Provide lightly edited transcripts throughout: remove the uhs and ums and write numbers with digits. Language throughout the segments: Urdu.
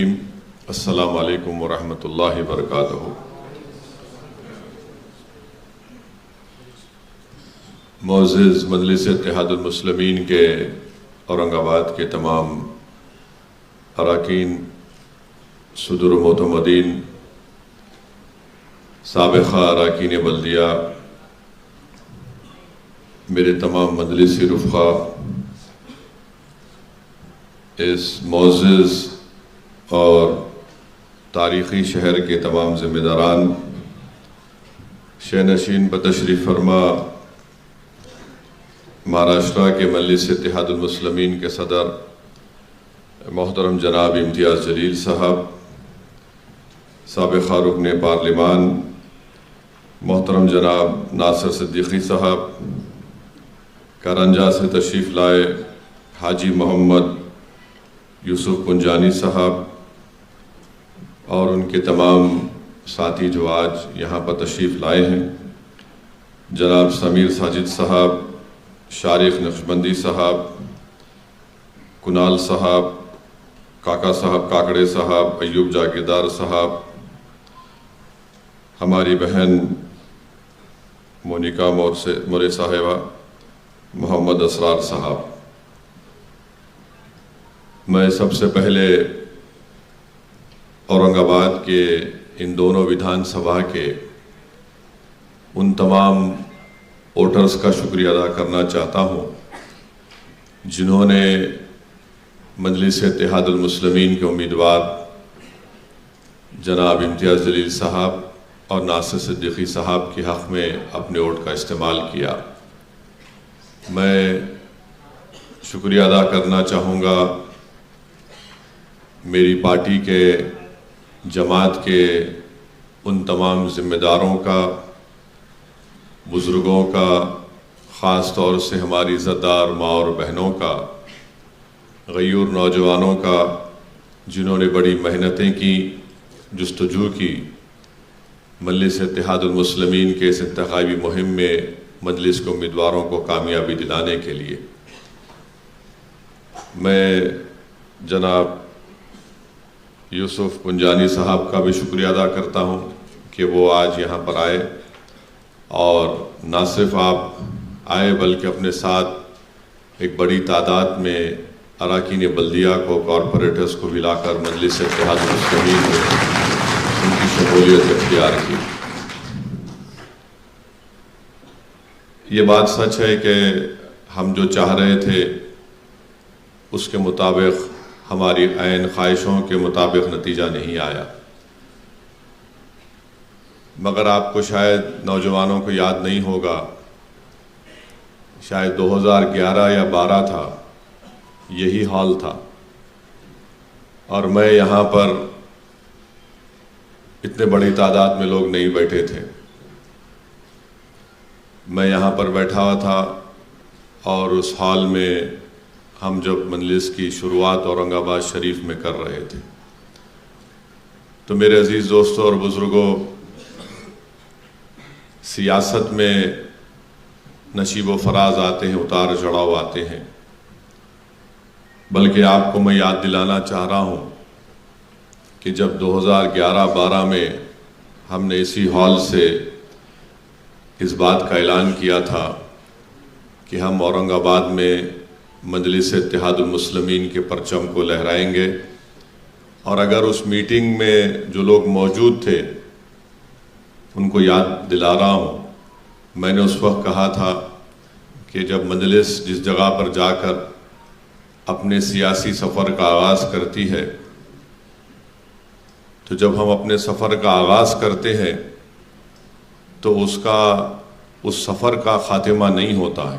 السلام علیکم ورحمۃ اللہ وبرکاتہ۔ معزز مجلس اتحاد المسلمین کے اورنگ آباد کے تمام اراکین، صدور و معتمدین، سابقہ اراکین بلدیہ، میرے تمام مجلسی رفقا، اس معزز اور تاریخی شہر کے تمام ذمہ داران، شہنشین بتشریف فرما مہاراشٹرا کے مجلس اتحاد المسلمین کے صدر محترم جناب امتیاز جلیل صاحب، سابقہ رکن پارلیمان محترم جناب ناصر صدیقی صاحب، کارنجا سے تشریف لائے حاجی محمد یوسف پنجانی صاحب اور ان کے تمام ساتھی جو آج یہاں پر تشریف لائے ہیں، جناب سمیر ساجد صاحب، شارق نقشبندی صاحب، کنال صاحب، کاکا صاحب کاکڑے صاحب، ایوب جاگیردار صاحب، ہماری بہن مونیکا مورے صاحبہ، محمد اسرار صاحب۔ میں سب سے پہلے اورنگ آباد کے ان دونوں ودھان سبھا کے ان تمام ووٹرز کا شکریہ ادا کرنا چاہتا ہوں جنہوں نے مجلس اتحاد المسلمین کے امیدوار جناب امتیاز جلیل صاحب اور ناصر صدیقی صاحب کے حق میں اپنے ووٹ کا استعمال کیا۔ میں شکریہ ادا کرنا چاہوں گا میری پارٹی کے، جماعت کے ان تمام ذمہ داروں کا، بزرگوں کا، خاص طور سے ہماری عزتدار ماں اور بہنوں کا، غیور نوجوانوں کا، جنہوں نے بڑی محنتیں کی، جستجو کی مجلس اتحاد المسلمین کے اس انتخابی مہم میں مجلس کے امیدواروں کو کامیابی دلانے کے لیے۔ میں جناب یوسف پنجانی صاحب کا بھی شکریہ ادا کرتا ہوں کہ وہ آج یہاں پر آئے، اور نہ صرف آپ آئے بلکہ اپنے ساتھ ایک بڑی تعداد میں اراکین بلدیہ کو، کارپوریٹرز کو ملا کر مجلس اتحاد المسلمین میں ان کی شمولیت اختیار کی۔ یہ بات سچ ہے کہ ہم جو چاہ رہے تھے اس کے مطابق، ہماری عین خواہشوں کے مطابق نتیجہ نہیں آیا، مگر آپ کو شاید نوجوانوں کو یاد نہیں ہوگا، شاید 2011 یا 12 تھا، یہی حال تھا، اور میں یہاں پر اتنے بڑی تعداد میں لوگ نہیں بیٹھے تھے، میں یہاں پر بیٹھا ہوا تھا، اور اس حال میں ہم جب مجلس کی شروعات اورنگ آباد شریف میں کر رہے تھے، تو میرے عزیز دوستوں اور بزرگوں، سیاست میں نشیب و فراز آتے ہیں، اتار چڑھاؤ آتے ہیں، بلکہ آپ کو میں یاد دلانا چاہ رہا ہوں کہ جب 2011-12 میں ہم نے اسی ہال سے اس بات کا اعلان کیا تھا کہ ہم اورنگ آباد میں مجلس اتحاد المسلمین کے پرچم کو لہرائیں گے، اور اگر اس میٹنگ میں جو لوگ موجود تھے ان کو یاد دلا رہا ہوں، میں نے اس وقت کہا تھا کہ جب مجلس جس جگہ پر جا کر اپنے سیاسی سفر کا آغاز کرتی ہے، تو جب ہم اپنے سفر کا آغاز کرتے ہیں تو اس سفر کا خاتمہ نہیں ہوتا ہے،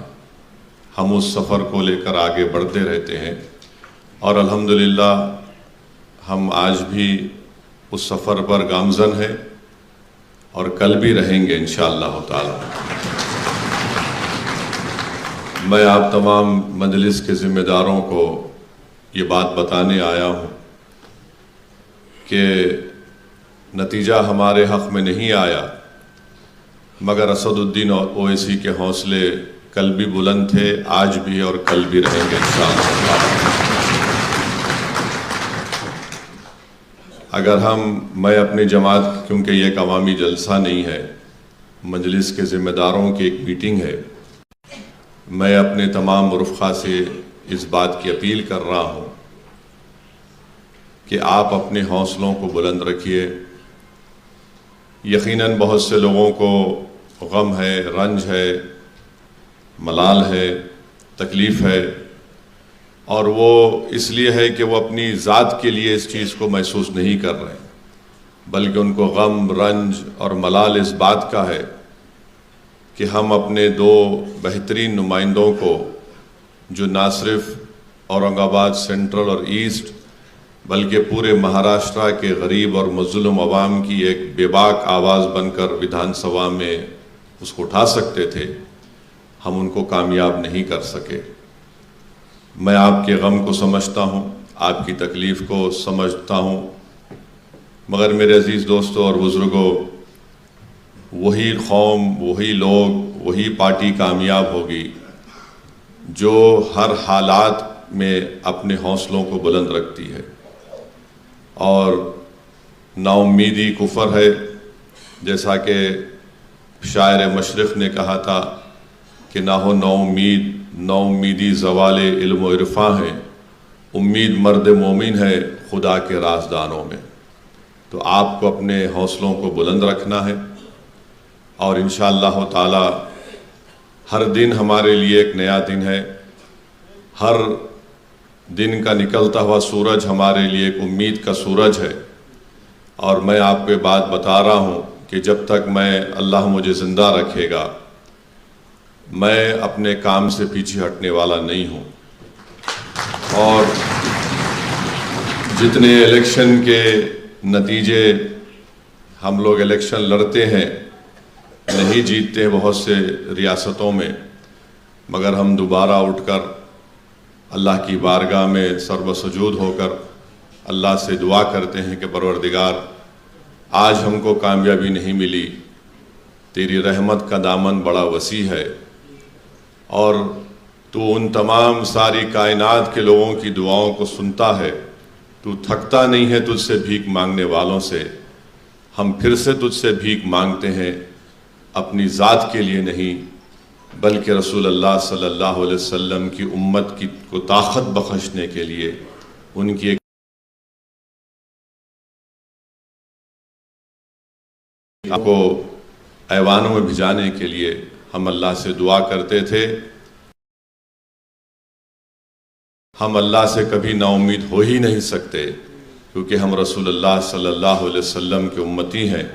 ہم اس سفر کو لے کر آگے بڑھتے رہتے ہیں، اور الحمدللہ ہم آج بھی اس سفر پر گامزن ہیں اور کل بھی رہیں گے انشاءاللہ تعالی۔ میں آپ تمام مجلس کے ذمہ داروں کو یہ بات بتانے آیا ہوں کہ نتیجہ ہمارے حق میں نہیں آیا، مگر اسد الدین اویسی کے حوصلے کل بھی بلند تھے، آج بھی اور کل بھی رہیں گے انشاءاللہ۔ اگر میں اپنی جماعت، کیونکہ یہ ایک عوامی جلسہ نہیں ہے، مجلس کے ذمہ داروں کی ایک میٹنگ ہے، میں اپنے تمام رفقا سے اس بات کی اپیل کر رہا ہوں کہ آپ اپنے حوصلوں کو بلند رکھیے۔ یقیناً بہت سے لوگوں کو غم ہے، رنج ہے، ملال ہے، تکلیف ہے، اور وہ اس لیے ہے کہ وہ اپنی ذات کے لیے اس چیز کو محسوس نہیں کر رہے، بلکہ ان کو غم، رنج اور ملال اس بات کا ہے کہ ہم اپنے دو بہترین نمائندوں کو، جو نہ صرف اورنگ آباد سینٹرل اور ایسٹ بلکہ پورے مہاراشٹرا کے غریب اور مظلوم عوام کی ایک بے باک آواز بن کر ویدھان سبھا میں اس کو اٹھا سکتے تھے، ہم ان کو کامیاب نہیں کر سکے۔ میں آپ کے غم کو سمجھتا ہوں، آپ کی تکلیف کو سمجھتا ہوں، مگر میرے عزیز دوستوں اور بزرگوں، وہی قوم، وہی لوگ، وہی پارٹی کامیاب ہوگی جو ہر حالات میں اپنے حوصلوں کو بلند رکھتی ہے۔ اور نا امیدی کفر ہے، جیسا کہ شاعر مشرق نے کہا تھا کہ نہ ہو نا امیدی زوال علم و عرفاں ہے، امید مرد مومن ہے خدا کے رازدانوں میں۔ تو آپ کو اپنے حوصلوں کو بلند رکھنا ہے، اور انشاءاللہ تعالی ہر دن ہمارے لیے ایک نیا دن ہے، ہر دن کا نکلتا ہوا سورج ہمارے لیے ایک امید کا سورج ہے۔ اور میں آپ کو بات بتا رہا ہوں کہ جب تک اللہ مجھے زندہ رکھے گا، میں اپنے کام سے پیچھے ہٹنے والا نہیں ہوں۔ اور جتنے الیکشن کے نتیجے ہم لوگ الیکشن لڑتے ہیں، نہیں جیتتے بہت سے ریاستوں میں، مگر ہم دوبارہ اٹھ کر اللہ کی بارگاہ میں سر بسجود ہو کر اللہ سے دعا کرتے ہیں کہ پروردگار، آج ہم کو کامیابی نہیں ملی، تیری رحمت کا دامن بڑا وسیع ہے، اور تو ان تمام ساری کائنات کے لوگوں کی دعاؤں کو سنتا ہے، تو تھکتا نہیں ہے تجھ سے بھیک مانگنے والوں سے۔ ہم پھر سے تجھ سے بھیک مانگتے ہیں، اپنی ذات کے لیے نہیں بلکہ رسول اللہ صلی اللہ علیہ وسلم کی امت کو طاقت بخشنے کے لیے، ان کی ایک کو ایوانوں میں بھجانے کے لیے ہم اللہ سے دعا کرتے تھے۔ ہم اللہ سے کبھی نا امید ہو ہی نہیں سکتے، کیونکہ ہم رسول اللہ صلی اللہ علیہ وسلم کے امتی ہیں،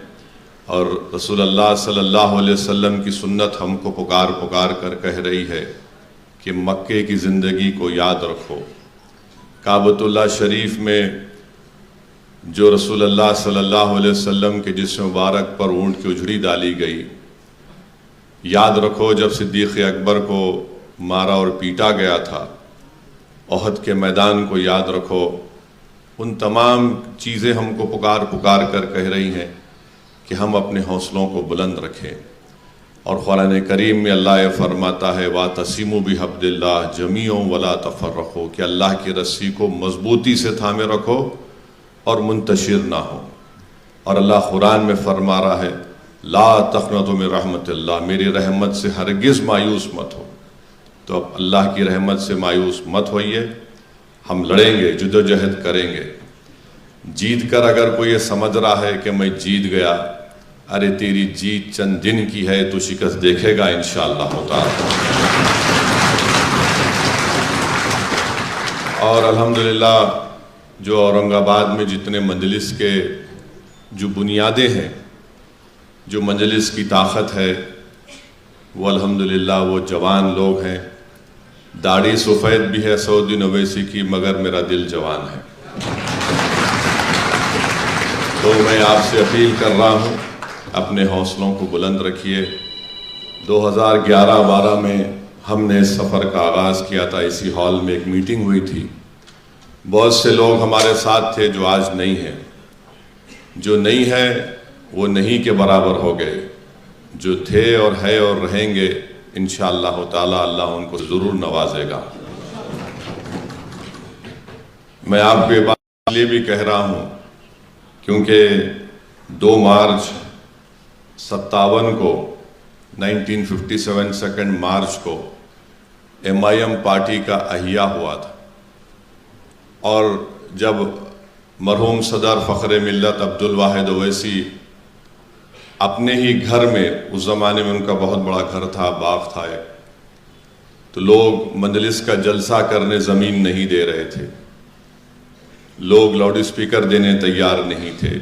اور رسول اللہ صلی اللہ علیہ وسلم کی سنت ہم کو پکار پکار کر کہہ رہی ہے کہ مکے کی زندگی کو یاد رکھو۔ کعبۃ اللہ شریف میں جو رسول اللہ صلی اللہ علیہ وسلم کے جسم مبارک پر اونٹ کی اجڑی ڈالی گئی، یاد رکھو جب صدیق اکبر کو مارا اور پیٹا گیا تھا، احد کے میدان کو یاد رکھو۔ ان تمام چیزیں ہم کو پکار پکار کر کہہ رہی ہیں کہ ہم اپنے حوصلوں کو بلند رکھیں۔ اور قرآن کریم میں اللہ یہ فرماتا ہے وَاعْتَصِمُوا بِحَبْلِ اللَّهِ جَمِيعًا وَلَا تَفَرَّقُوا، کہ اللہ کی رسی کو مضبوطی سے تھامے رکھو اور منتشر نہ ہو۔ اور اللہ قرآن میں فرما رہا ہے لا تقنطوا من رحمت اللہ، میری رحمت سے ہرگز مایوس مت ہو۔ تو اب اللہ کی رحمت سے مایوس مت ہوئیے، ہم لڑیں گے، جدوجہد کریں گے۔ جیت کر اگر کوئی یہ سمجھ رہا ہے کہ میں جیت گیا، ارے تیری جیت چند دن کی ہے، تو شکست دیکھے گا انشاءاللہ تعالی۔ اور الحمدللہ جو اورنگ آباد میں جتنے مجلس کے جو بنیادیں ہیں، جو مجلس کی طاقت ہے، وہ الحمدللہ وہ جوان لوگ ہیں۔ داڑھی سفید بھی ہے سعودی اویسی کی، مگر میرا دل جوان ہے۔ تو میں آپ سے اپیل کر رہا ہوں، اپنے حوصلوں کو بلند رکھیے۔ 2011-12 میں ہم نے اس سفر کا آغاز کیا تھا، اسی ہال میں ایک میٹنگ ہوئی تھی، بہت سے لوگ ہمارے ساتھ تھے جو آج نہیں ہیں۔ جو نہیں ہے وہ نہیں کے برابر ہو گئے، جو تھے اور ہے اور رہیں گے انشاءاللہ تعالی اللہ ان کو ضرور نوازے گا۔ میں آپ کو یہ بات اس لیے بھی کہہ رہا ہوں کیونکہ 2 مارچ 57 کو 1957 2 مارچ کو MIM پارٹی کا احیا ہوا تھا، اور جب مرحوم صدر فخر ملت عبدالواحد اویسی اپنے ہی گھر میں، اس زمانے میں ان کا بہت بڑا گھر تھا، باغ تھا ایک، تو لوگ مجلس کا جلسہ کرنے زمین نہیں دے رہے تھے، لوگ لاؤڈ اسپیکر دینے تیار نہیں تھے،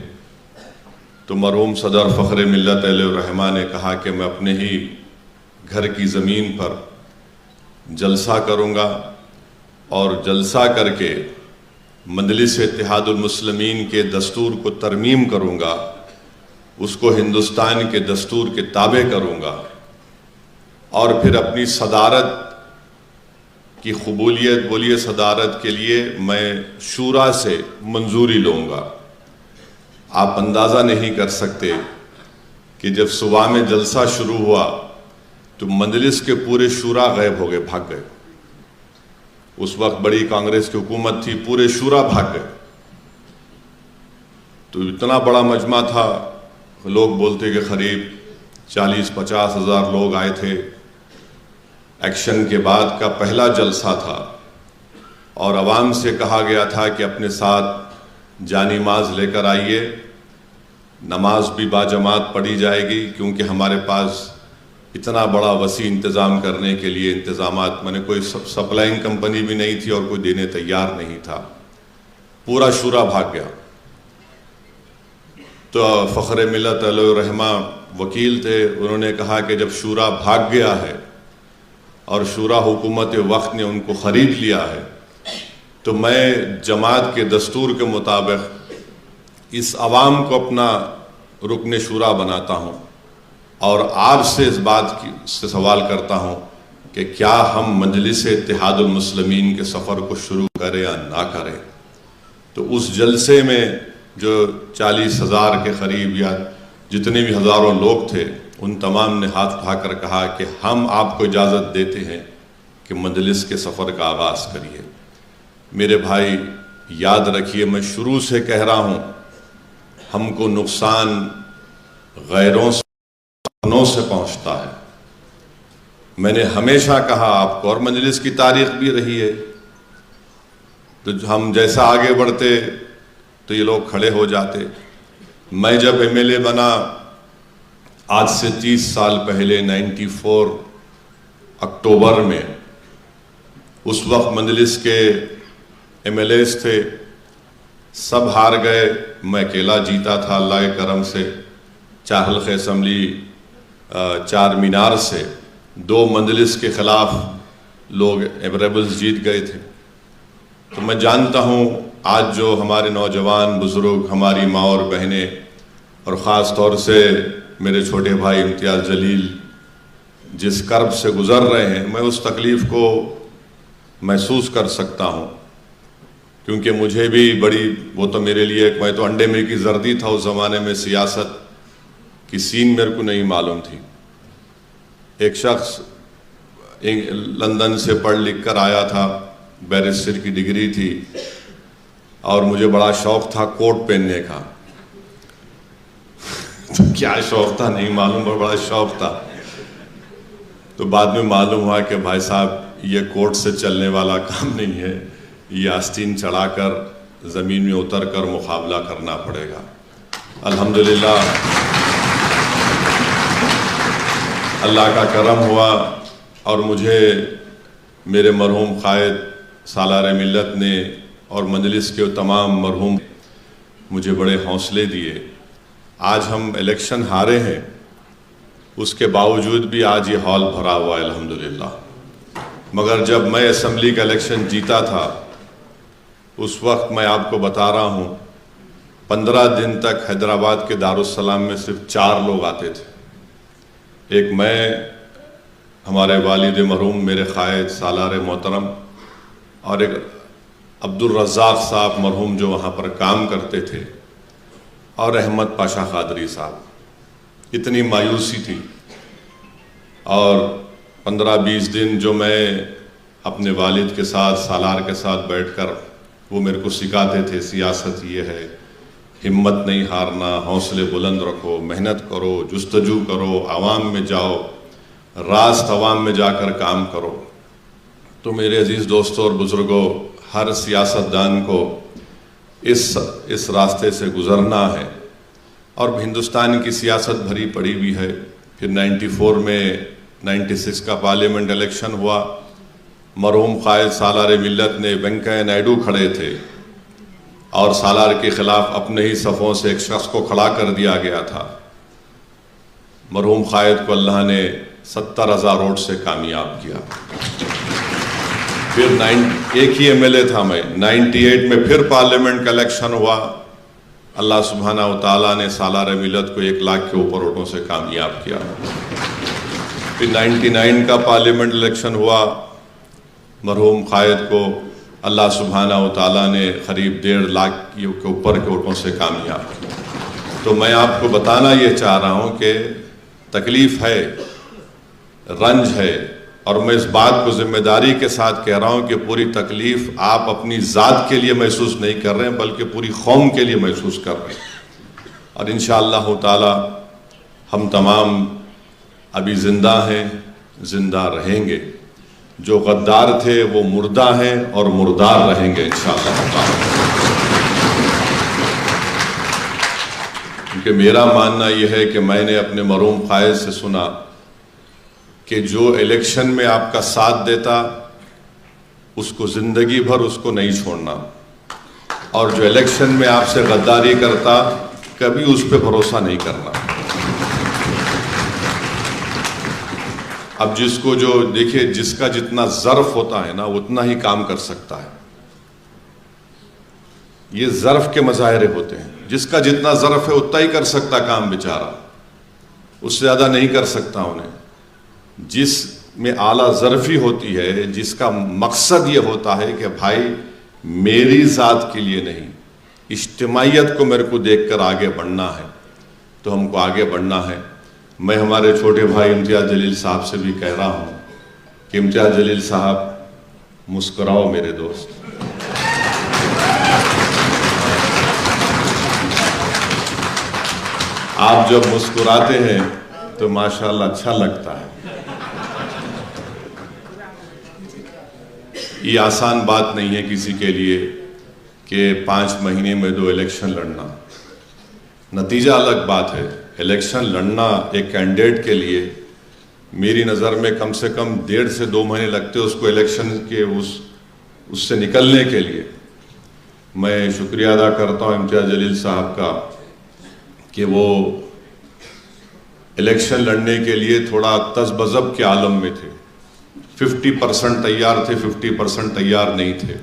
تو مرحوم صدر فخر ملت علیہ الرحمہ نے کہا کہ میں اپنے ہی گھر کی زمین پر جلسہ کروں گا، اور جلسہ کر کے مجلس اتحاد المسلمین کے دستور کو ترمیم کروں گا، اس کو ہندوستان کے دستور کے تابع کروں گا، اور پھر اپنی صدارت کی قبولیت، بولیے صدارت کے لیے میں شورا سے منظوری لوں گا۔ آپ اندازہ نہیں کر سکتے کہ جب صبح میں جلسہ شروع ہوا تو مجلس کے پورے شورا غائب ہو گئے، بھاگ گئے۔ اس وقت بڑی کانگریس کی حکومت تھی، پورے شورا بھاگ گئے۔ تو اتنا بڑا مجمع تھا، لوگ بولتے کہ قریب 40-50 ہزار لوگ آئے تھے۔ ایکشن کے بعد کا پہلا جلسہ تھا، اور عوام سے کہا گیا تھا کہ اپنے ساتھ جانی نماز لے کر آئیے، نماز بھی باجماعت پڑھی جائے گی، کیونکہ ہمارے پاس اتنا بڑا وسیع انتظام کرنے کے لیے انتظامات، میں نے کوئی سپلائنگ کمپنی بھی نہیں تھی اور کوئی دینے تیار نہیں تھا، پورا شورا بھاگ گیا۔ تو فخر ملت علیہ الرحمہ وکیل تھے، انہوں نے کہا کہ جب شورا بھاگ گیا ہے اور شورا حکومت وقت نے ان کو خرید لیا ہے، تو میں جماعت کے دستور کے مطابق اس عوام کو اپنا رکن شورا بناتا ہوں، اور آپ سے اس بات سے سوال کرتا ہوں کہ کیا ہم مجلس اتحاد المسلمین کے سفر کو شروع کریں یا نہ کریں۔ تو اس جلسے میں جو 40 ہزار کے قریب یا جتنے بھی ہزاروں لوگ تھے، ان تمام نے ہاتھ اٹھا کر کہا کہ ہم آپ کو اجازت دیتے ہیں کہ مجلس کے سفر کا آغاز کریے۔ میرے بھائی یاد رکھیے، میں شروع سے کہہ رہا ہوں، ہم کو نقصان غیروں سے پہنچتا ہے۔ میں نے ہمیشہ کہا آپ کو، اور مجلس کی تاریخ بھی رہی ہے، تو ہم جیسا آگے بڑھتے تو یہ لوگ کھڑے ہو جاتے۔ میں جب MLA بنا آج سے 30 سال پہلے 94 اکتوبر میں، اس وقت مجلس کے MLAs تھے، سب ہار گئے، میں اکیلا جیتا تھا اللہ کے کرم سے۔ 4 حلقہ اسمبلی، 4 مینار سے 2 مجلس کے خلاف لوگ ایبریبلز جیت گئے تھے۔ تو میں جانتا ہوں آج جو ہمارے نوجوان بزرگ، ہماری ماں اور بہنیں، اور خاص طور سے میرے چھوٹے بھائی امتیاز جلیل جس کرب سے گزر رہے ہیں، میں اس تکلیف کو محسوس کر سکتا ہوں، کیونکہ مجھے بھی بڑی، وہ تو میرے لیے، میں تو انڈے میں کی زردی تھا اس زمانے میں، سیاست کی سین میرے کو نہیں معلوم تھی۔ ایک شخص لندن سے پڑھ لکھ کر آیا تھا، بیرسٹر کی ڈگری تھی، اور مجھے بڑا شوق تھا کوٹ پہننے کا۔ تو کیا شوق تھا نہیں معلوم، پر بڑا شوق تھا۔ تو بعد میں معلوم ہوا کہ بھائی صاحب یہ کوٹ سے چلنے والا کام نہیں ہے، یہ آستین چڑھا کر زمین میں اتر کر مقابلہ کرنا پڑے گا۔ الحمدللہ اللہ کا کرم ہوا، اور مجھے میرے مرحوم قائد سالار ملت نے اور مجلس کے تمام مرحوم مجھے بڑے حوصلے دیے۔ آج ہم الیکشن ہارے ہیں، اس کے باوجود بھی آج یہ ہال بھرا ہوا ہے الحمدللہ۔ مگر جب میں اسمبلی کا الیکشن جیتا تھا، اس وقت میں آپ کو بتا رہا ہوں 15 دن تک حیدرآباد کے دارالسلام میں صرف 4 لوگ آتے تھے۔ ایک میں، ہمارے والد مرحوم میرے قائد سالار محترم، اور ایک عبدالرزاق صاحب مرحوم جو وہاں پر کام کرتے تھے، اور احمد پاشا قادری صاحب۔ اتنی مایوسی تھی، اور 15-20 دن جو میں اپنے والد کے ساتھ، سالار کے ساتھ بیٹھ کر، وہ میرے کو سکھاتے تھے سیاست یہ ہے، ہمت نہیں ہارنا، حوصلے بلند رکھو، محنت کرو، جستجو کرو، عوام میں جاؤ، راست عوام میں جا کر کام کرو۔ تو میرے عزیز دوستوں اور بزرگوں، ہر سیاستدان کو اس راستے سے گزرنا ہے، اور ہندوستان کی سیاست بھری پڑی ہوئی ہے۔ پھر 94 میں 96 کا پارلیمنٹ الیکشن ہوا، مرحوم قائد سالار ملت نے وینکیا نائیڈو کھڑے تھے، اور سالار کے خلاف اپنے ہی صفوں سے ایک شخص کو کھڑا کر دیا گیا تھا۔ مرحوم قائد کو اللہ نے 70,000 ووٹ سے کامیاب کیا۔ پھر ایک ہی ایم ایل اے تھا میں، 98 میں پھر پارلیمنٹ کا الیکشن ہوا، اللہ سبحانہ و تعالیٰ نے سالار ملت کو 1 لاکھ کے اوپر ووٹوں سے کامیاب کیا۔ پھر 99 کا پارلیمنٹ الیکشن ہوا، مرحوم قائد کو اللہ سبحانہ و تعالیٰ نے قریب 1.5 لاکھ کے اوپر کے ووٹوں سے کامیاب کیا۔ تو میں آپ کو بتانا یہ چاہ رہا ہوں کہ تکلیف ہے، رنج ہے، اور میں اس بات کو ذمہ داری کے ساتھ کہہ رہا ہوں کہ پوری تکلیف آپ اپنی ذات کے لیے محسوس نہیں کر رہے ہیں، بلکہ پوری قوم کے لیے محسوس کر رہے ہیں۔ اور انشاءاللہ تعالی ہم تمام ابھی زندہ ہیں، زندہ رہیں گے۔ جو غدار تھے وہ مردہ ہیں اور مردار رہیں گے انشاءاللہ تعالی۔ کیونکہ میرا ماننا یہ ہے کہ میں نے اپنے مرحوم قائد سے سنا کہ جو الیکشن میں آپ کا ساتھ دیتا اس کو زندگی بھر اس کو نہیں چھوڑنا، اور جو الیکشن میں آپ سے غداری کرتا کبھی اس پہ بھروسہ نہیں کرنا۔ اب جس کو جو دیکھیں، جس کا جتنا ظرف ہوتا ہے نا اتنا ہی کام کر سکتا ہے۔ یہ ظرف کے مظاہرے ہوتے ہیں، جس کا جتنا ظرف ہے اتنا ہی کر سکتا کام بیچارہ، اس سے زیادہ نہیں کر سکتا انہیں۔ جس میں اعلیٰ ظرفی ہوتی ہے، جس کا مقصد یہ ہوتا ہے کہ بھائی میری ذات کے لیے نہیں، اجتماعیت کو میرے کو دیکھ کر آگے بڑھنا ہے، تو ہم کو آگے بڑھنا ہے۔ میں ہمارے چھوٹے بھائی امتیاز جلیل صاحب سے بھی کہہ رہا ہوں کہ امتیاز جلیل صاحب مسکراؤ میرے دوست۔ آپ جب مسکراتے ہیں تو ماشاءاللہ اچھا لگتا ہے۔ یہ آسان بات نہیں ہے کسی کے لیے کہ 5 مہینے میں 2 الیکشن لڑنا۔ نتیجہ الگ بات ہے، الیکشن لڑنا ایک کینڈیڈیٹ کے لیے میری نظر میں کم سے کم 1.5 سے 2 مہینے لگتے اس کو الیکشن کے اس سے نکلنے کے لیے۔ میں شکریہ ادا کرتا ہوں امتیاز جلیل صاحب کا کہ وہ الیکشن لڑنے کے لیے تھوڑا تذبذب کے عالم میں تھے، 50% تیار تھے، 50% تیار نہیں تھے۔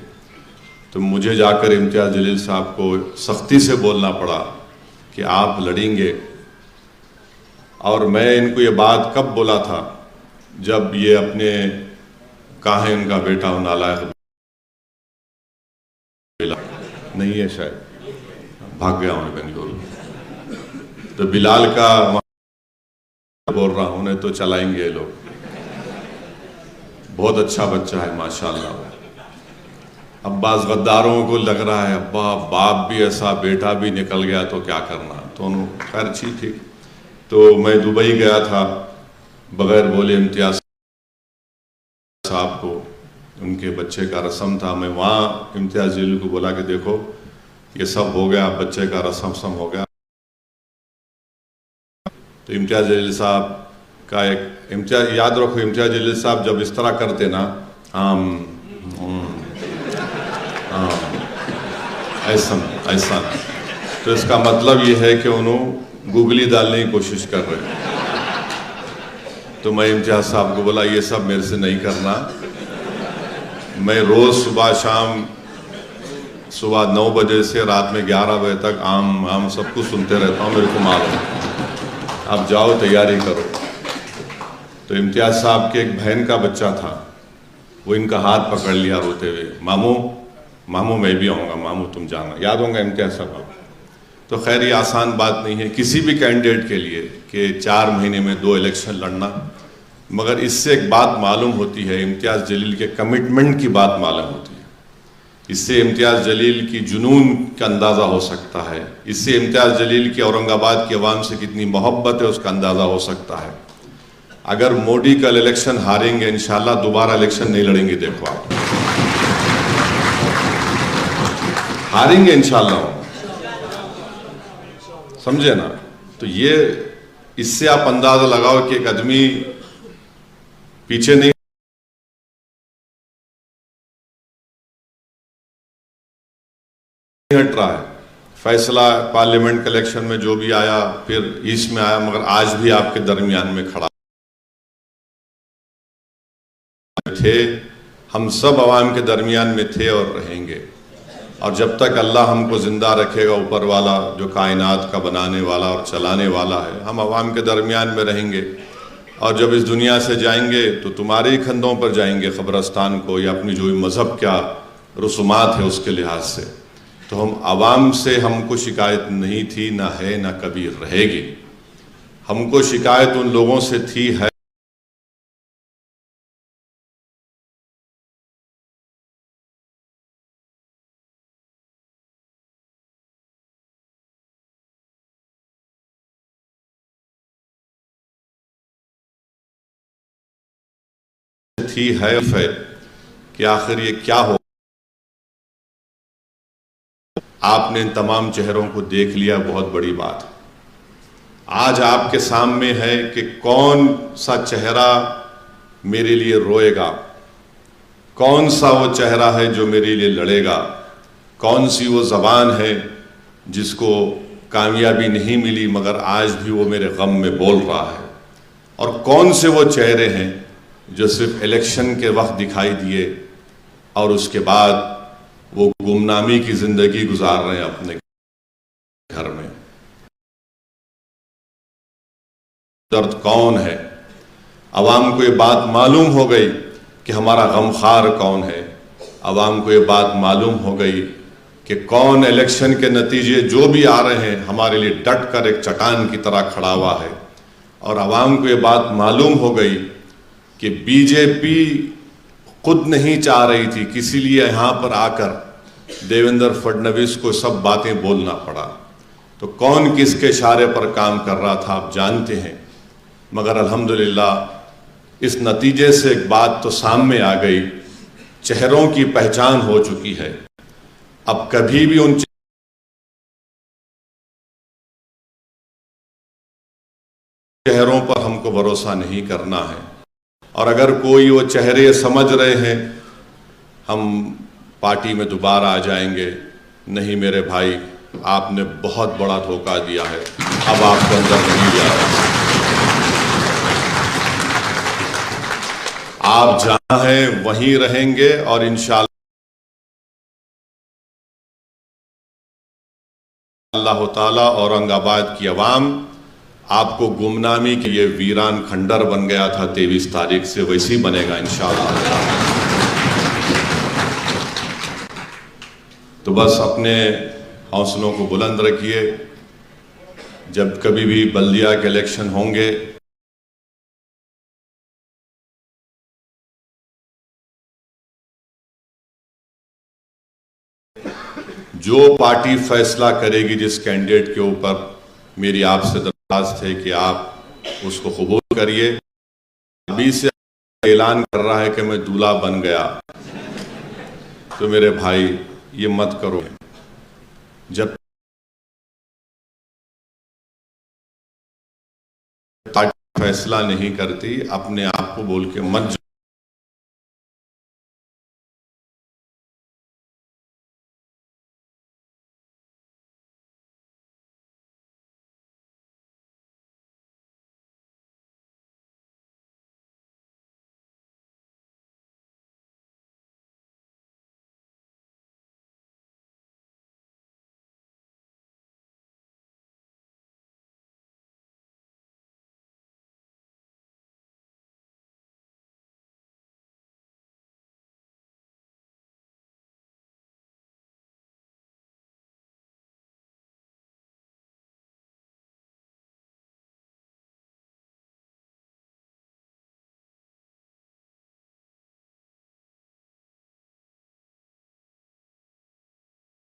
تو مجھے جا کر امتیاز جلیل صاحب کو سختی سے بولنا پڑا کہ آپ لڑیں گے۔ اور میں ان کو یہ بات کب بولا تھا، جب یہ اپنے کہاں ہے ان کا بیٹا نالائق نہیں ہے، شاید بھاگ گیا ہوں بنگلور، تو بلال کا بول رہا ہوں، انہیں تو چلائیں گے لوگ، بہت اچھا بچہ ہے ماشاءاللہ۔ اب بعض غداروں کو لگ رہا ہے ابا باپ بھی ایسا بیٹا بھی نکل گیا تو کیا کرنا، تو انہوں خیر اچھی تھی۔ تو میں دبئی گیا تھا بغیر بولے امتیاز صاحب کو، ان کے بچے کا رسم تھا، میں وہاں امتیاز جلیل کو بولا کہ دیکھو یہ سب ہو گیا، بچے کا رسم ہو گیا۔ تو امتیاز جلیل صاحب کا ایک یاد رکھو، امتیاز جلیل صاحب جب اس طرح کرتے نا ایسا، تو اس کا مطلب یہ ہے کہ انہوں گوگلی ڈالنے کی کوشش کر رہے ہیں۔ تو میں امتیاز صاحب کو بولا یہ سب میرے سے نہیں کرنا، میں روز صبح شام، صبح 9 بجے سے رات میں 11 بجے تک عام سب کچھ سنتے رہتا ہوں، میرے کو معلوم ہے، آپ جاؤ تیاری کرو۔ تو امتیاز صاحب کے ایک بہن کا بچہ تھا، وہ ان کا ہاتھ پکڑ لیا روتے ہوئے، ماموں میں بھی آؤں گا، ماموں تم جانا، یاد ہوں گا امتیاز صاحب۔ تو خیر یہ آسان بات نہیں ہے کسی بھی کینڈیڈیٹ کے لیے کہ 4 مہینے میں 2 الیکشن لڑنا، مگر اس سے ایک بات معلوم ہوتی ہے، امتیاز جلیل کے کمٹمنٹ کی بات معلوم ہوتی ہے۔ اس سے امتیاز جلیل کی جنون کا اندازہ ہو سکتا ہے، اس سے امتیاز جلیل کی اورنگ آباد کی عوام سے کتنی محبت ہے اس کا اندازہ ہو سکتا ہے۔ اگر مودی کل الیکشن ہاریں گے انشاءاللہ دوبارہ الیکشن نہیں لڑیں گے، دیکھو آپ ہاریں گے انشاءاللہ، سمجھے نا؟ تو اس سے آپ اندازہ لگاؤ کہ ایک آدمی پیچھے نہیں ہٹ رہا ہے۔ فیصلہ پارلیمنٹ کے الیکشن میں جو بھی آیا پھر ایسٹ میں آیا، مگر آج بھی آپ کے درمیان میں کھڑا تھے، ہم سب عوام کے درمیان میں تھے اور رہیں گے، اور جب تک اللہ ہم کو زندہ رکھے گا، اوپر والا جو کائنات کا بنانے والا اور چلانے والا ہے، ہم عوام کے درمیان میں رہیں گے۔ اور جب اس دنیا سے جائیں گے تو تمہارے ہی کندھوں پر جائیں گے قبرستان کو، یا اپنی جو مذہب کیا رسومات ہے اس کے لحاظ سے۔ تو ہم عوام سے ہم کو شکایت نہیں تھی، نہ ہے، نہ کبھی رہے گی۔ ہم کو شکایت ان لوگوں سے تھی، ہے کہ آخر یہ کیا ہو۔ آپ نے ان تمام چہروں کو دیکھ لیا، بہت بڑی بات۔ آج آپ کے سامنے ہے کہ کون سا چہرہ میرے لیے روئے گا، کون سا وہ چہرہ ہے جو میرے لیے لڑے گا، کون سی وہ زبان ہے جس کو کامیابی نہیں ملی مگر آج بھی وہ میرے غم میں بول رہا ہے، اور کون سے وہ چہرے ہیں جو صرف الیکشن کے وقت دکھائی دیے اور اس کے بعد وہ گمنامی کی زندگی گزار رہے ہیں اپنے گھر میں۔ درد کون ہے؟ عوام کو یہ بات معلوم ہو گئی کہ ہمارا غمخوار کون ہے، عوام کو یہ بات معلوم ہو گئی کہ کون الیکشن کے نتیجے جو بھی آ رہے ہیں ہمارے لیے ڈٹ کر ایک چٹان کی طرح کھڑا ہوا ہے، اور عوام کو یہ بات معلوم ہو گئی کہ بی جے پی خود نہیں چاہ رہی تھی، کسی لیے یہاں پر آ کر دیویندر فڈنویس کو سب باتیں بولنا پڑا۔ تو کون کس کے اشارے پر کام کر رہا تھا آپ جانتے ہیں، مگر الحمدللہ اس نتیجے سے ایک بات تو سامنے آ گئی، چہروں کی پہچان ہو چکی ہے۔ اب کبھی بھی ان چہروں پر ہم کو بھروسہ نہیں کرنا ہے، اور اگر کوئی وہ چہرے سمجھ رہے ہیں ہم پارٹی میں دوبارہ آ جائیں گے، نہیں میرے بھائی، آپ نے بہت بڑا دھوکہ دیا ہے، اب آپ کو اندر نہیں جا رہا۔ آپ جہاں ہیں وہیں رہیں گے، اور انشاءاللہ اللہ تعالیٰ اورنگ آباد کی عوام آپ کو گمنامی کے یہ ویران کھنڈر بن گیا تھا 23 تاریخ سے، ویسے ہی بنے گا انشاءاللہ۔ تو بس اپنے حوصلوں کو بلند رکھیے، جب کبھی بھی بلدیہ کے الیکشن ہوں گے جو پارٹی فیصلہ کرے گی جس کینڈیڈیٹ کے اوپر، میری آپ سے درخواست ہے کہ آپ اس کو قبول کریے۔ ابھی سے اعلان کر رہا ہے کہ میں دولہا بن گیا، تو میرے بھائی یہ مت کرو۔ جب پارٹی فیصلہ نہیں کرتی اپنے آپ کو بول کے مت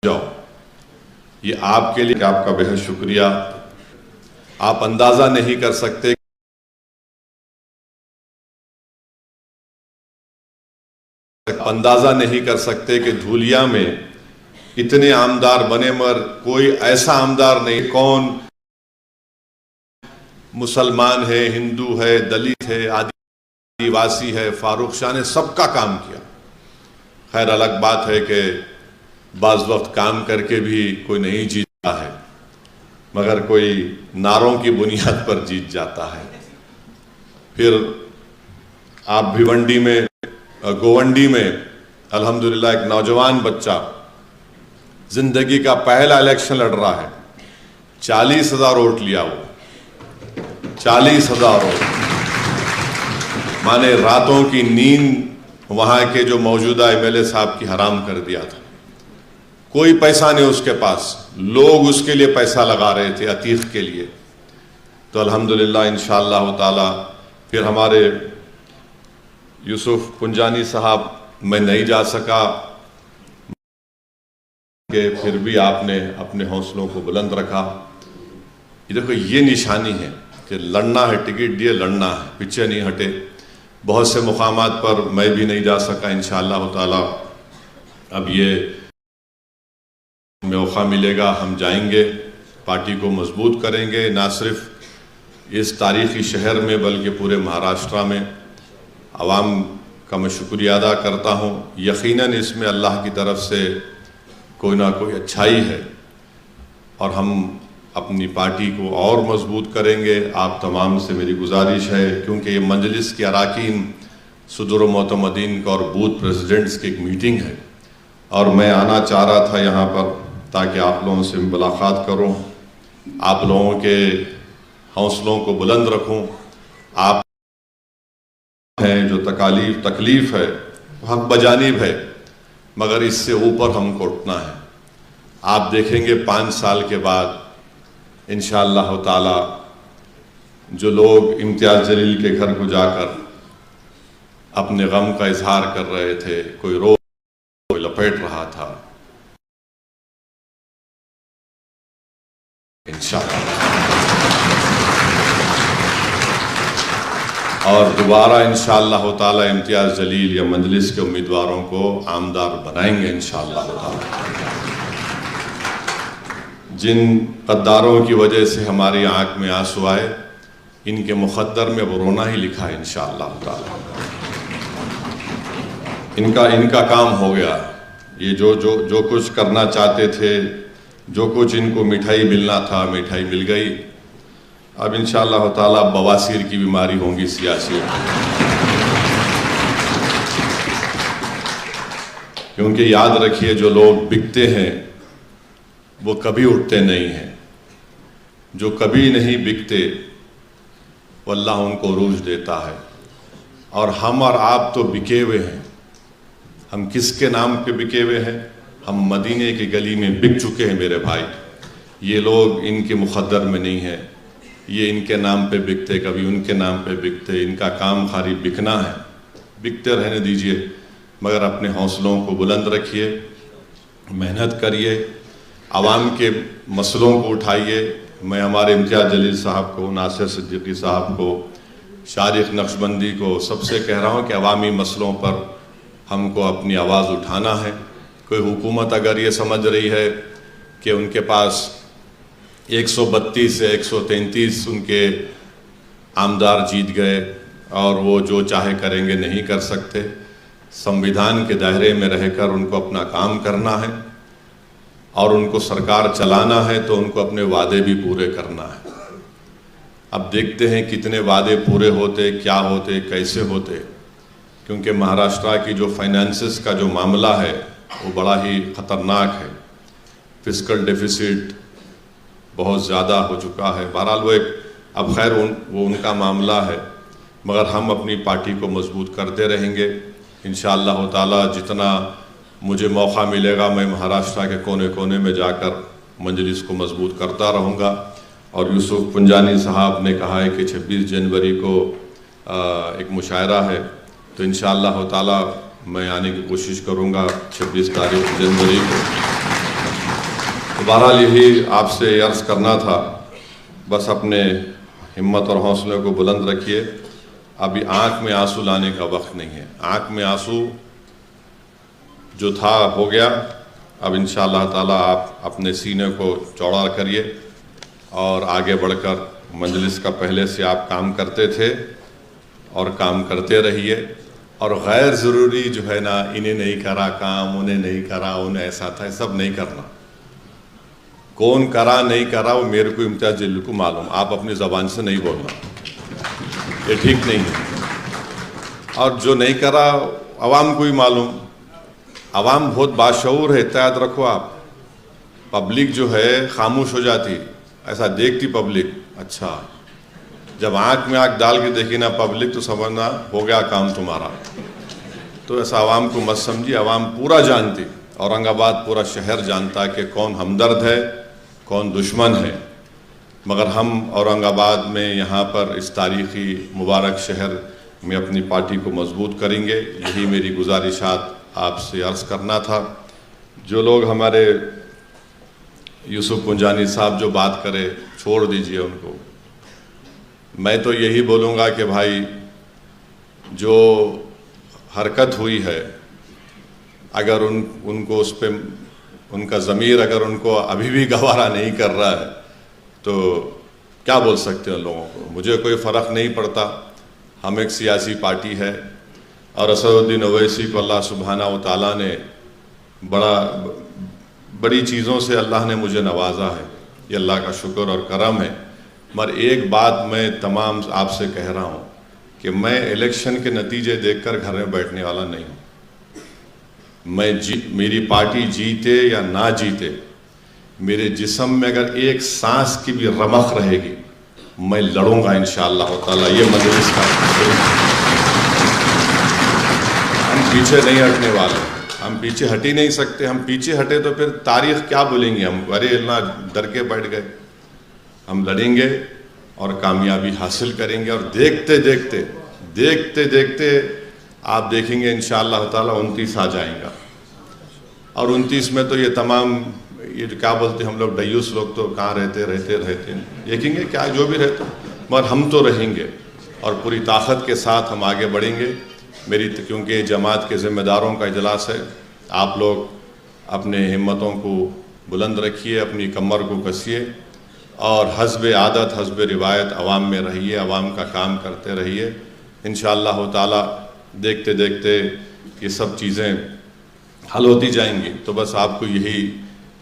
جاؤ، یہ آپ کے لیے آپ کا بہت شکریہ. آپ اندازہ نہیں کر سکتے کہ دھولیاں میں اتنے عامدار بنے، مگر کوئی ایسا عامدار نہیں. کون مسلمان ہے، ہندو ہے، دلت ہے، آدیواسی ہے، فاروق شاہ نے سب کا کام کیا. خیر الگ بات ہے کہ بعض وقت کام کر کے بھی کوئی نہیں جیتا ہے، مگر کوئی نعروں کی بنیاد پر جیت جاتا ہے. پھر آپ گوونڈی میں الحمدللہ ایک نوجوان بچہ زندگی کا پہلا الیکشن لڑ رہا ہے. 40,000 ووٹ لیا، وہ 40,000 ووٹ. مانے راتوں کی نیند وہاں کے جو موجودہ ایم ایل اے صاحب کی حرام کر دیا تھا. کوئی پیسہ نہیں اس کے پاس، لوگ اس کے لیے پیسہ لگا رہے تھے عتیق کے لیے. تو الحمدللہ انشاءاللہ تعالی پھر ہمارے یوسف پنجانی صاحب، میں نہیں جا سکا کہ پھر بھی آپ نے اپنے حوصلوں کو بلند رکھا. یہ دیکھو، یہ نشانی ہے کہ لڑنا ہے، ٹکٹ دیے لڑنا ہے، پیچھے نہیں ہٹے. بہت سے مقامات پر میں بھی نہیں جا سکا، انشاءاللہ تعالی اب یہ موقع ملے گا، ہم جائیں گے، پارٹی کو مضبوط کریں گے، نہ صرف اس تاریخی شہر میں بلکہ پورے مہاراشٹرا میں. عوام کا میں شکریہ ادا کرتا ہوں. یقیناً اس میں اللہ کی طرف سے کوئی نہ کوئی اچھائی ہے، اور ہم اپنی پارٹی کو اور مضبوط کریں گے. آپ تمام سے میری گزارش ہے، کیونکہ یہ مجلس کے اراکین، صدر و معتمدین کا اور بوتھ پریزیڈنٹس کی ایک میٹنگ ہے، اور میں آنا چاہ رہا تھا یہاں پر تاکہ آپ لوگوں سے ملاقات کروں، آپ لوگوں کے حوصلوں کو بلند رکھوں. آپ ہیں جو تکلیف ہے حق بجانب ہے، مگر اس سے اوپر ہم کو اٹھنا ہے. آپ دیکھیں گے 5 سال کے بعد انشاءاللہ تعالی جو لوگ امتیاز جلیل کے گھر کو جا کر اپنے غم کا اظہار کر رہے تھے، کوئی رو کوئی لپیٹ رہا تھا، انشاءاللہ اور دوبارہ انشاءاللہ تعالی امتیاز جلیل یا مجلس کے امیدواروں کو عامدار بنائیں گے انشاءاللہ تعالی. جن غداروں کی وجہ سے ہماری آنکھ میں آنسو آئے، ان کے مقدر میں وہ رونا ہی لکھا ہے انشاءاللہ تعالی. ان کا کام ہو گیا. یہ جو کچھ کرنا چاہتے تھے، جو کچھ ان کو مٹھائی ملنا تھا، مٹھائی مل گئی. اب انشاءاللہ تعالی بواسیر کی بیماری ہوں گی سیاسی، کیونکہ یاد رکھیے جو لوگ بکتے ہیں وہ کبھی اٹھتے نہیں ہیں. جو کبھی نہیں بکتے وہ اللہ ان کو عروج دیتا ہے. اور ہم اور آپ تو بکے ہوئے ہیں. ہم کس کے نام پہ بکے ہوئے ہیں؟ ہم مدینے کی گلی میں بک چکے ہیں میرے بھائی. یہ لوگ ان کے مقدر میں نہیں ہیں. یہ ان کے نام پہ بکتے، کبھی ان کے نام پہ بکتے. ان کا کام خالی بکنا ہے. بکتے رہنے دیجئے، مگر اپنے حوصلوں کو بلند رکھیے، محنت کریے، عوام کے مسئلوں کو اٹھائیے. میں ہمارے امتیاز جلیل صاحب کو، ناصر صدیقی صاحب کو، شارق نقشبندی کو سب سے کہہ رہا ہوں کہ عوامی مسئلوں پر ہم کو اپنی آواز اٹھانا ہے. کوئی حکومت اگر یہ سمجھ رہی ہے کہ ان کے پاس 132 سے 133 ان کے عامدار جیت گئے اور وہ جو چاہے کریں گے، نہیں کر سکتے. سمویدھان کے دائرے میں رہ کر ان کو اپنا کام کرنا ہے، اور ان کو سرکار چلانا ہے تو ان کو اپنے وعدے بھی پورے کرنا ہے. اب دیکھتے ہیں کتنے وعدے پورے ہوتے، کیا ہوتے، کیسے ہوتے. کیونکہ مہاراشٹرا کی جو فائنانسز کا جو معاملہ ہے وہ بڑا ہی خطرناک ہے. فسکل ڈیفیسٹ بہت زیادہ ہو چکا ہے. بہرحال وہ اب خیر وہ ان کا معاملہ ہے، مگر ہم اپنی پارٹی کو مضبوط کرتے رہیں گے انشاءاللہ تعالی. جتنا مجھے موقع ملے گا میں مہاراشٹرا کے کونے کونے میں جا کر مجلس کو مضبوط کرتا رہوں گا. اور یوسف پنجانی صاحب نے کہا ہے کہ 26 جنوری کو ایک مشاعرہ ہے، تو انشاءاللہ تعالی میں آنے کی کوشش کروں گا 26 تاریخ جنوری کو. بہرحال یہی آپ سے عرض کرنا تھا، بس اپنے ہمت اور حوصلے کو بلند رکھیے. ابھی آنکھ میں آنسو لانے کا وقت نہیں ہے. آنکھ میں آنسو جو تھا ہو گیا. اب انشاءاللہ تعالیٰ آپ اپنے سینے کو چوڑا کریے اور آگے بڑھ کر مجلس کا پہلے سے آپ کام کرتے تھے اور کام کرتے رہیے. اور غیر ضروری جو ہے نا، انہیں نہیں کرا کام، انہیں نہیں کرا، انہیں ایسا تھا، سب نہیں کرنا. کون کرا نہیں کرا وہ میرے کو امتیاز جلیل کو معلوم. آپ اپنی زبان سے نہیں بولنا، یہ ٹھیک نہیں ہے. اور جو نہیں کرا عوام کو ہی معلوم. عوام بہت باشعور ہے، یاد رکھو آپ. پبلک جو ہے خاموش ہو جاتی، ایسا دیکھتی پبلک. اچھا جب آنکھ میں آنکھ ڈال کے دیکھی نا پبلک تو سمجھنا ہو گیا کام تمہارا. تو ایسا عوام کو مت سمجھی. عوام پورا جانتی، اورنگ آباد پورا شہر جانتا کہ کون ہمدرد ہے کون دشمن ہے. مگر ہم اورنگ آباد میں یہاں پر اس تاریخی مبارک شہر میں اپنی پارٹی کو مضبوط کریں گے. یہی میری گزارشات آپ سے عرض کرنا تھا. جو لوگ ہمارے یوسف پنجانی صاحب جو بات کرے چھوڑ دیجئے ان کو. میں تو یہی بولوں گا کہ بھائی جو حرکت ہوئی ہے، اگر ان کو اس پہ ان کا ضمیر اگر ان کو ابھی بھی گوارا نہیں کر رہا ہے تو کیا بول سکتے ہیں لوگوں کو. مجھے کوئی فرق نہیں پڑتا. ہم ایک سیاسی پارٹی ہے اور اسد الدین اویسی کو اللہ سبحانہ و تعالیٰ نے بڑی چیزوں سے اللہ نے مجھے نوازا ہے. یہ اللہ کا شکر اور کرم ہے. مگر ایک بات میں تمام آپ سے کہہ رہا ہوں کہ میں الیکشن کے نتیجے دیکھ کر گھر میں بیٹھنے والا نہیں ہوں. میری پارٹی جیتے یا نہ جیتے، میرے جسم میں اگر ایک سانس کی بھی رمق رہے گی میں لڑوں گا انشاءاللہ تعالیٰ. یہ مجلس کا ہم پیچھے نہیں ہٹنے والے. ہم پیچھے ہٹ ہی نہیں سکتے. ہم پیچھے ہٹے تو پھر تاریخ کیا بولیں گے ہم؟ ارے اللہ ڈر کے بیٹھ گئے. ہم لڑیں گے اور کامیابی حاصل کریں گے. اور دیکھتے دیکھتے آپ دیکھیں گے انشاءاللہ تعالیٰ 29 آ جائیں گا. اور 29 میں تو یہ تمام یہ کیا بولتے ہم لوگ ڈیوس لوگ تو کہاں رہتے دیکھیں گے کیا جو بھی رہتے. مگر ہم تو رہیں گے اور پوری طاقت کے ساتھ ہم آگے بڑھیں گے. کیونکہ جماعت کے ذمہ داروں کا اجلاس ہے. آپ لوگ اپنے ہمتوں کو بلند رکھیے، اپنی کمر کو کسیے اور حسب عادت حسب روایت عوام میں رہیے، عوام کا کام کرتے رہیے. انشاءاللہ تعالیٰ دیکھتے دیکھتے یہ سب چیزیں حل ہوتی جائیں گی. تو بس آپ کو یہی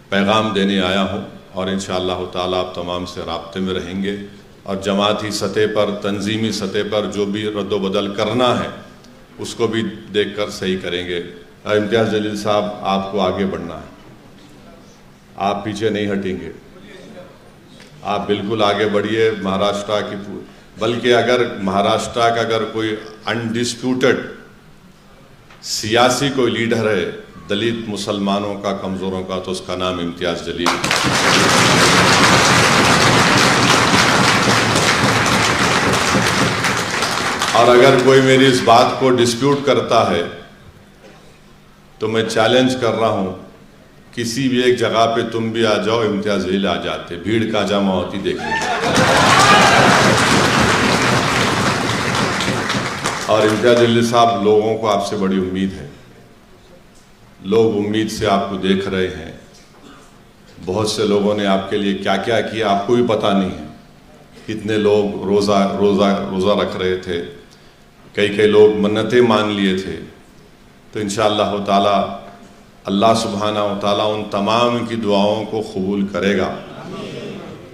پیغام دینے آیا ہوں اور انشاءاللہ تعالیٰ آپ تمام سے رابطے میں رہیں گے اور جماعتی سطح پر، تنظیمی سطح پر جو بھی رد و بدل کرنا ہے اس کو بھی دیکھ کر صحیح کریں گے. امتیاز جلیل صاحب آپ کو آگے بڑھنا ہے. آپ پیچھے نہیں ہٹیں گے. آپ بالکل آگے بڑھیے. مہاراشٹرا کی بلکہ اگر مہاراشٹرا کا اگر کوئی انڈسپیوٹڈ سیاسی کوئی لیڈر ہے دلت مسلمانوں کا، کمزوروں کا، تو اس کا نام امتیاز جلیل. اور اگر کوئی میری اس بات کو ڈسپیوٹ کرتا ہے تو میں چیلنج کر رہا ہوں، کسی بھی ایک جگہ پہ تم بھی آ جاؤ، امتیاز جلیل آ جاتے. بھیڑ کا جمع ہوتی دیکھیں. اور امتیاز جلیل صاحب، لوگوں کو آپ سے بڑی امید ہے. لوگ امید سے آپ کو دیکھ رہے ہیں. بہت سے لوگوں نے آپ کے لیے کیا کیا کیا آپ کو بھی پتہ نہیں ہے. کتنے لوگ روزہ رکھ رہے تھے، کئی لوگ منتیں مان لیے تھے. تو انشاءاللہ تعالیٰ اللہ سبحانہ و تعالیٰ ان تمام کی دعاؤں کو قبول کرے گا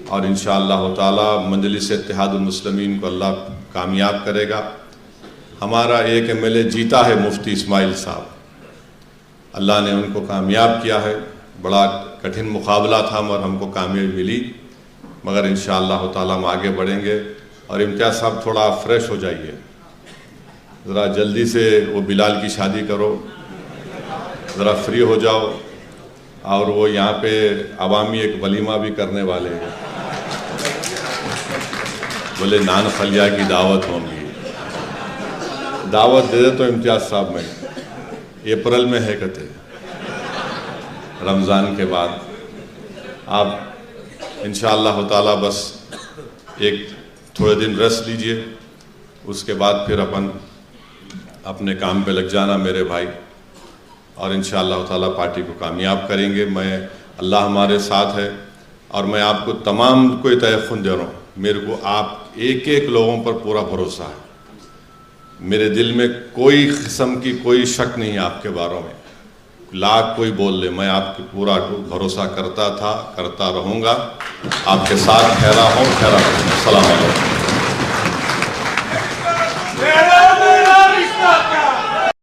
اور انشاءاللہ تعالیٰ مجلس اتحاد المسلمین کو اللہ کامیاب کرے گا. ہمارا ایک MLA جیتا ہے، مفتی اسماعیل صاحب. اللہ نے ان کو کامیاب کیا ہے. بڑا کٹھن مقابلہ تھا مگر ہم کو کامیابی ملی. مگر انشاءاللہ تعالیٰ ہم آگے بڑھیں گے. اور امتیاز صاحب تھوڑا فریش ہو جائیے، ذرا جلدی سے وہ بلال کی شادی کرو، ذرا فری ہو جاؤ. اور وہ یہاں پہ عوامی ایک ولیمہ بھی کرنے والے ہیں. بولے نان خلیہ کی دعوت ہوں گی. دعوت دے دے تو امتیاز صاحب میں اپریل میں ہے کہتے رمضان کے بعد. آپ انشاءاللہ تعالی بس ایک تھوڑے دن ریسٹ لیجئے، اس کے بعد پھر اپنے کام پہ لگ جانا میرے بھائی، اور انشاءاللہ تعالی پارٹی کو کامیاب کریں گے۔ اللہ ہمارے ساتھ ہے، اور میں آپ کو تمام کو تیقن دے رہا ہوں، میرے کو آپ ایک ایک لوگوں پر پورا بھروسہ ہے، میرے دل میں کوئی قسم کی کوئی شک نہیں ہے آپ کے باروں میں، لاکھ کوئی بول لے، میں آپ کی پورا بھروسہ کرتا تھا، کرتا رہوں گا، آپ کے ساتھ ٹھہرا ہوں، ٹھہرا رہوں گا۔ السلام علیکم۔